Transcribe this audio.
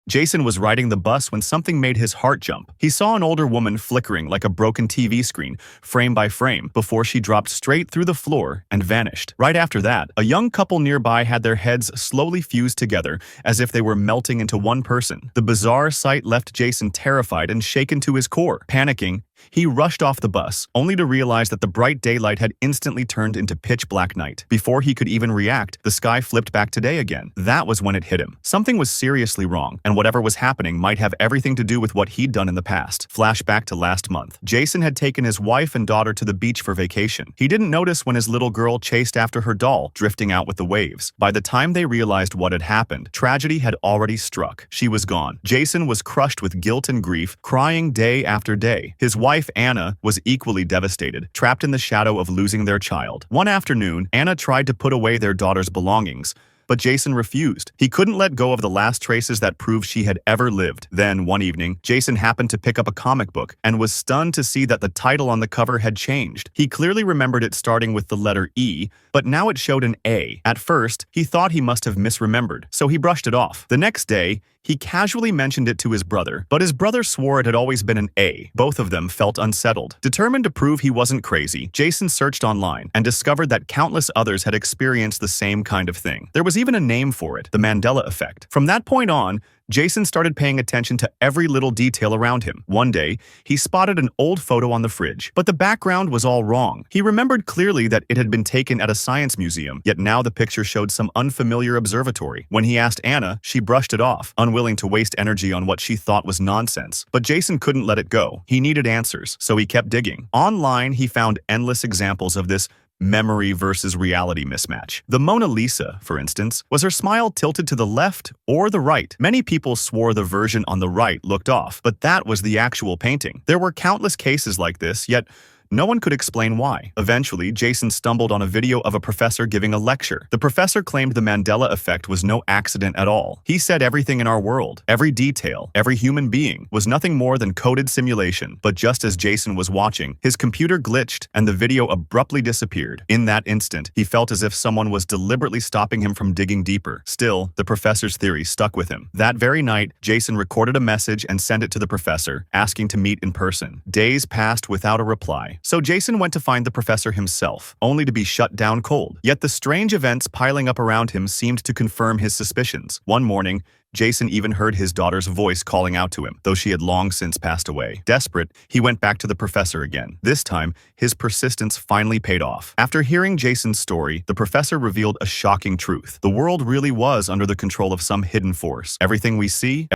Jason was riding the bus when something made his heart jump. He saw an older woman flickering like a broken TV screen, frame by frame, before she dropped straight through the floor and vanished. Right after that, a young couple nearby had their heads slowly fused together as if they were melting into one person. The bizarre sight left Jason terrified and shaken to his core. Panicking, he rushed off the bus, only to realize that the bright daylight had instantly turned into pitch black night. Before he could even react, the sky flipped back to day again. That was when it hit him. Something was seriously wrong, and whatever was happening might have everything to do with what he'd done in the past. Flashback to last month. Jason had taken his wife and daughter to the beach for vacation. He didn't notice when his little girl chased after her doll, drifting out with the waves. By the time they realized what had happened, tragedy had already struck. She was gone. Jason was crushed with guilt and grief, crying day after day. His wife, Anna, was equally devastated, trapped in the shadow of losing their child. One afternoon, Anna tried to put away their daughter's belongings, but Jason refused. He couldn't let go of the last traces that proved she had ever lived. Then, one evening, Jason happened to pick up a comic book and was stunned to see that the title on the cover had changed. He clearly remembered it starting with the letter E, but now it showed an A. At first, he thought he must have misremembered, so he brushed it off. The next day, he casually mentioned it to his brother, but his brother swore it had always been an A. Both of them felt unsettled. Determined to prove he wasn't crazy, Jason searched online and discovered that countless others had experienced the same kind of thing. There was even a name for it, the Mandela effect. From that point on, Jason started paying attention to every little detail around him. One day, he spotted an old photo on the fridge, but the background was all wrong. He remembered clearly that it had been taken at a science museum, yet now the picture showed some unfamiliar observatory. When he asked Anna, she brushed it off, unwilling to waste energy on what she thought was nonsense. But Jason couldn't let it go. He needed answers, so he kept digging. Online, he found endless examples of this memory versus reality mismatch. The Mona Lisa, for instance, was her smile tilted to the left or the right? Many people swore the version on the right looked off, but that was the actual painting. There were countless cases like this, yet no one could explain why. Eventually, Jason stumbled on a video of a professor giving a lecture. The professor claimed the Mandela effect was no accident at all. He said everything in our world, every detail, every human being, was nothing more than coded simulation. But just as Jason was watching, his computer glitched and the video abruptly disappeared. In that instant, he felt as if someone was deliberately stopping him from digging deeper. Still, the professor's theory stuck with him. That very night, Jason recorded a message and sent it to the professor, asking to meet in person. Days passed without a reply. So Jason went to find the professor himself, only to be shut down cold. Yet the strange events piling up around him seemed to confirm his suspicions. One morning, Jason even heard his daughter's voice calling out to him, though she had long since passed away. Desperate, he went back to the professor again. This time, his persistence finally paid off. After hearing Jason's story, the professor revealed a shocking truth. The world really was under the control of some hidden force. Everything we see,